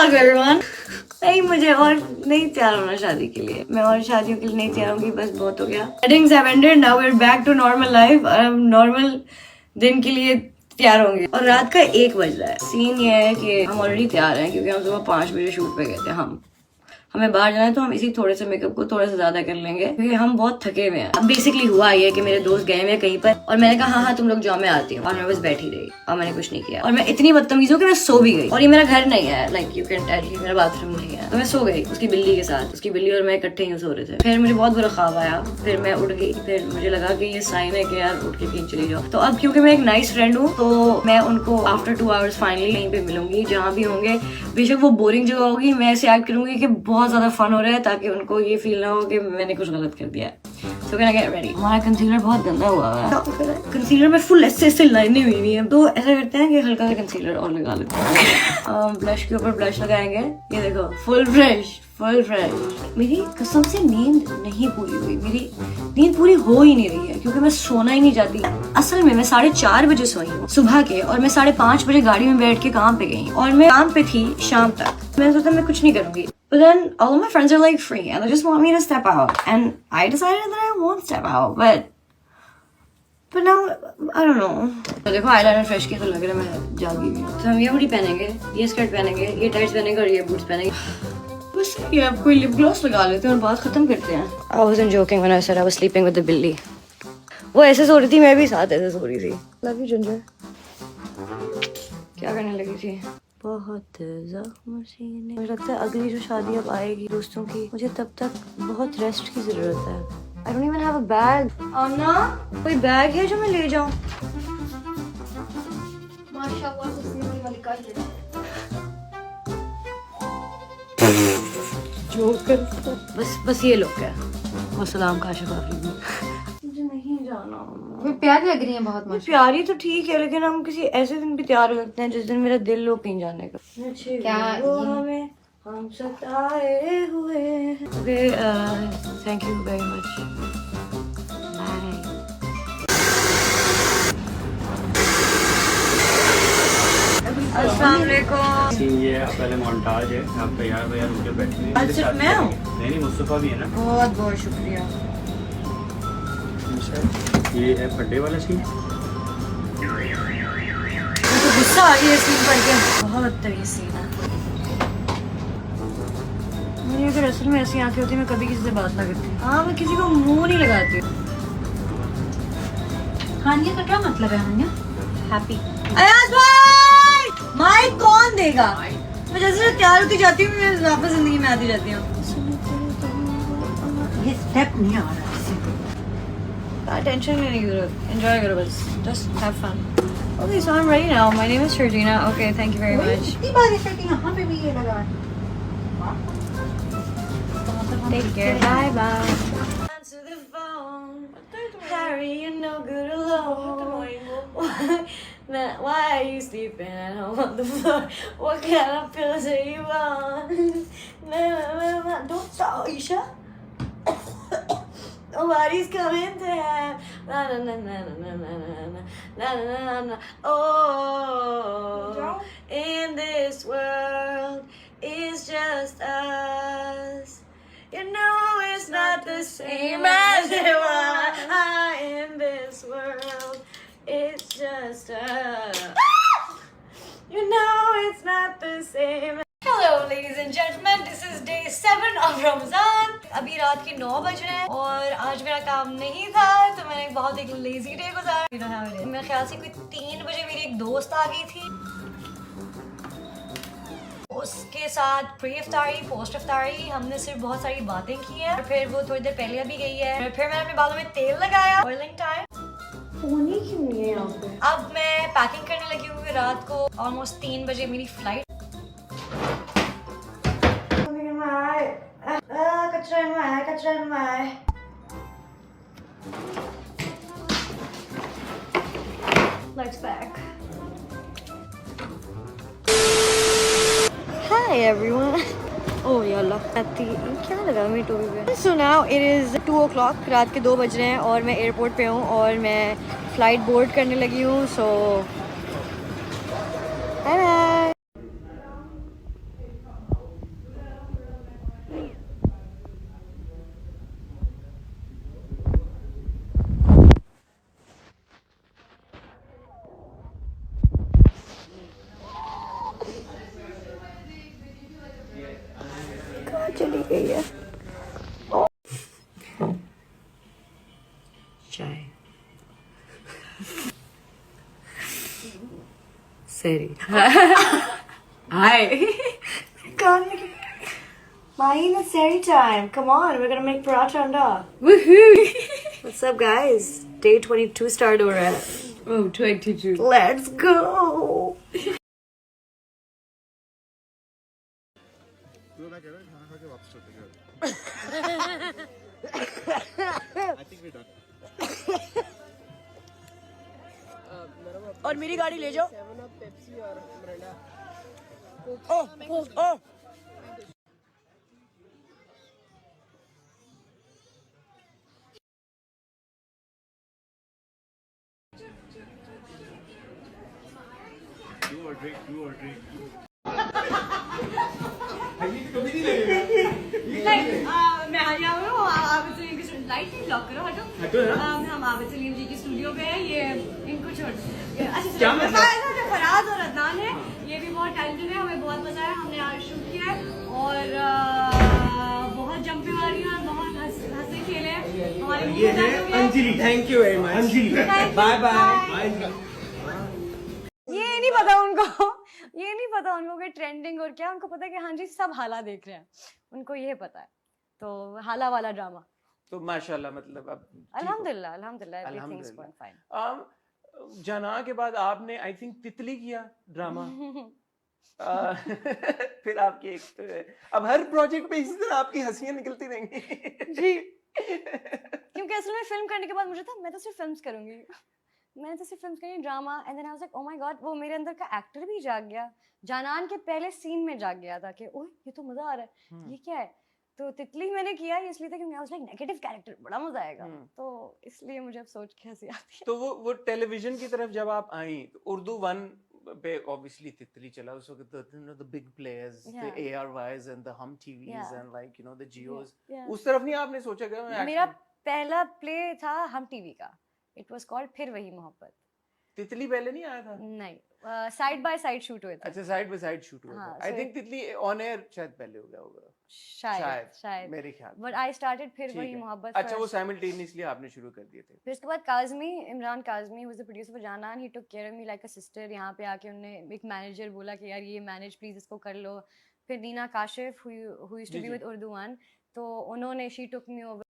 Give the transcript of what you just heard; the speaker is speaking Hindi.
Welcome everyone. नहीं, मुझे और नहीं तैयार होना शादी के लिए। मैं और शादियों के लिए नहीं तैयार होंगी, बस बहुत हो गया। Weddings have ended, now we are back to normal life और हम नॉर्मल दिन के लिए तैयार होंगे। और रात का 1 बज रहा है। सीन ये है कि हम ऑलरेडी तैयार हैं क्योंकि हम सुबह 5 बजे शूट पे गए थे। हमें बाहर जाना है तो हम इसी थोड़े से मेकअप को थोड़ा सा ज्यादा कर लेंगे क्योंकि हम बहुत थके हुए हैं। अब बेसिकली हुआ ये कि मेरे दोस्त गए हुए कहीं पर और मैंने कहा हाँ तुम लोग जाओ मैं आती हूँ, और मैं बस बैठी रही और मैंने कुछ नहीं किया। और मैं इतनी बदतमीज हूँ कि मैं सो भी गई। और ये मेरा घर नहीं है, लाइक यू कैन टेल, मेरा बाथरूम नहीं है। तो मैं सो गई उसकी बिल्ली के साथ। उसकी बिल्ली और मैं इकट्ठे ही सो रहे थे। फिर मुझे बहुत बुरा ख्वाब आया, फिर मैं उठ गई। फिर मुझे लगा कि ये साइन है कि यार उठ के कहीं चली जाओ। तो अब क्योंकि मैं एक नाइस फ्रेंड हूँ तो मैं उनको आफ्टर 2 आवर्स फाइनली कहीं पे मिलूंगी। जहाँ भी होंगे, बेशक वो बोरिंग जगह होगी, मैं ऐसे एक्ट करूंगी कि बहुत ज्यादा फन हो रहा है ताकि उनको ये फील ना हो कि मैंने कुछ गलत कर दिया है। So can I get ready? हमारा कंसीलर बहुत गंदा हुआ है। कंसीलर में फुल ऐसे लाइनें हुई हुई हैं, तो ऐसा करते हैं कि हल्का सा कंसीलर और लगा लेते हैं। ब्लश के ऊपर ब्लश लगाएंगे। ये देखो फुल फ्रेश। मेरी कसम से नींद नहीं पूरी हुई। मेरी नींद पूरी हो ही नहीं रही है क्योंकि मैं सोना ही नहीं चाहती। असल में मैं 4:30 बजे सोई हूँ सुबह के, और मैं 5:30 बजे गाड़ी में बैठ के काम पे गई और मैं काम पे थी शाम तक। मैंने सोचा मैं कुछ नहीं करूंगी। But then all of my friends are like free and they just want me to step out, and I decided that I won't step out. But now I don't know. तो देखो eyeliner fresh किया तो लग रहा है मैं जागी हुई हूँ। तो हम ये हुडी पहनेंगे, ये स्कर्ट पहनेंगे, ये टाइट्स पहनेंगे और ये बूट्स पहनेंगे। बस ये अब कोई लिप ग्लॉस लगा लेते हैं और बात खत्म करते हैं। I wasn't joking when I said I was sleeping with the बिल्ली। वो ऐसे सो रही थी, मैं भी साथ ऐसे सो रही थी। Love you ginger. क्या करने लगी थी? बहुत ज़ख्म सीने। मुझे लगता है अगली जो शादी अब आएगी दोस्तों की, मुझे तब तक बहुत रेस्ट की जरूरत है। I don't even have a bag। आमना, कोई बैग है जो मैं ले जाऊं? माशाल्लाह से मलिका जोकर। बस ये लोग क्या? वसलाम काशिफ आफरीदी। मुझे नहीं जाना। प्यारी लग रही है बहुत। प्यारी तो ठीक है, लेकिन हम किसी ऐसे दिन भी तैयार हो सकते हैं जिस दिन मेरा दिल हो कहीं जाने का। क्या हमें हम सताए हुए। Okay, thank you very much. Bye. अस्सलाम वालेकुम। ये पहले मोन्टाज है, आप तैयार होकर बैठे हैं। आज सिर्फ मैं हूँ? नहीं, मुस्तफ़ा भी है ना। बहुत बहुत शुक्रिया। ये है फड्डे वाला सीन। तो गुस्सा आ गया सीन पढ़ के। बहुत तगड़ी सीन है। मेरी अगर असल में ऐसी आंखें होती मैं कभी किसी से बात ना करती। हाँ, मैं किसी को मुंह नहीं लगाती। हानिया का क्या मतलब है? हानिया हैप्पी। अयाज भाई, माइक कौन देगा? मैं जैसे तैयार होती जाती हूँ, मैं वापस जिंदगी में आती जाती हूँ। ये स्टेप नहीं आ रहा है। टेंशन लेने की जरूरत, एंजॉय करो बस, just have fun. Okay, so I'm ready now. My name is Georgina. Okay, thank you very much. इतनी बारिश होती है, यहाँ पे भी ये लगा है। Take care. Bye bye. Answer the phone. Harry, you're no good alone. Why are you sleeping at home on the floor? What kind of pills are you on? Don't stop, Isha. Nobody's coming to have. Na na na na na na na na na na na. Oh, in this world, it's just us. You know it's not the same as it was. In this world, it's just us. You know it's not the same. Hello ladies and gentlemen, this is day 7 of Ramadan. अभी रात के 9 बज रहे हैं और आज मेरा काम नहीं था तो मैंने बहुत एक लेजी डे गुजारा। मेरे ख्याल से कोई 3 बजे मेरी एक दोस्त आ गई थी। उसके साथ प्री इफ्तारी, पोस्ट इफ्तारी हमने सिर्फ बहुत सारी बातें की हैं। और फिर वो थोड़ी देर पहले अभी गई है। फिर मैंने अपने बालों में तेल लगाया, ऑयलिंग टाइम। होनी क्यों नहीं है यहाँ पे? अब मैं पैकिंग करने लगी हूँ। रात को ऑलमोस्ट 3 बजे मेरी फ्लाइट। कचरा में Let's back. Hi everyone. Oh याल्ला, क्या लगा मेरी टोपी पे? So now it is 2 o'clock. रात के 2 बज रहे हैं और मैं एयरपोर्ट पे हूँ और मैं फ्लाइट बोर्ड करने लगी हूँ। So bye bye. चली गई है चाय सरी Hi. Mine, it's Sari time. Come on, we're gonna make paratha and dal. Woohoo! What's up, guys? Day 22 started already. Oh, 22. Let's go. और मेरी गाड़ी ले जाओ ओ Do or drink. मैं आ जाऊँ आबिद सलीम की लाइट नहीं लॉक करो हटो हम आबिद सलीम जी की स्टूडियो पे है ये इनको छोड़ अच्छा जो फराज और अदनान है ये भी बहुत टैलेंटेड है हमें बहुत मजा आया हमने आज शूट किया है और बहुत जंपिंग आ रही है और बहुत हंसे खेले हमारे ये है Anjali thank you very much Anjali bye bye ये नहीं पता उनको ये नहीं पता उनको कि ट्रेंडिंग और क्या उनको पता है कि हाँ जी सब हाला देख रहे हैं उनको ये पता है तो हाला वाला ड्रामा तो माशाल्लाह मतलब अब अल्हम्दुलिल्लाह अल्हम्दुलिल्लाह एवरीथिंग इज गोइंग फाइन जना के बाद आपने आई थिंक तितली किया ड्रामा फिर आपकी एक तो है अब हर प्रोजेक्ट पे इसी तरह आपकी हंसियां निकलती रहेंगी जी क्योंकि असल में फिल्म करने के बाद मुझे था मैं तो सिर्फ फिल्म्स करूंगी मैंने तो सिर्फ फिल्म्स करी drama and then I was like oh my god वो मेरे अंदर का एक्टर भी जाग गया जानान के पहले सीन में जाग गया था कि ओह ये तो मजा आ रहा है ये क्या है तो तितली मैंने किया इसलिए था क्योंकि आई वाज लाइक नेगेटिव कैरेक्टर बड़ा मजा आएगा तो इसलिए मुझे अब सोच के हंसी आती है तो वो टेलीविजन की तरफ जब आप आई तो उर्दू 1 पे ऑब्वियसली तितली चला उस वक्त the big players the ARYs and the Hum TVs and like you know the Geos उस तरफ नहीं आपने सोचा कि मेरा पहला प्ले था हम टीवी का इट वाज कॉल्ड फिर वही मोहब्बत तितली पहले नहीं आया था नहीं साइड बाय साइड शूट हुए थे अच्छा साइड बाय साइड शूट हुआ हाँ, था आई थिंक तितली ऑन एयर शायद पहले हो गया होगा शायद मेरे ख्याल बट आई स्टार्टेड फिर ठीक वही है। मोहब्बत अच्छा वो साइमल्टेनियसली आपने शुरू कर दिए थे फिर उसके बाद Kazmi Imran Kazmi was the producer for Janaan he took care of me like a sister यहाँ पे आके उन्होंने एक मैनेजर बोला कि यार ये मैनेज प्लीज इसको कर लो फिर Neena Kashif who used to be with Urdu 1 तो उन्होंने शी टुक मी ओवर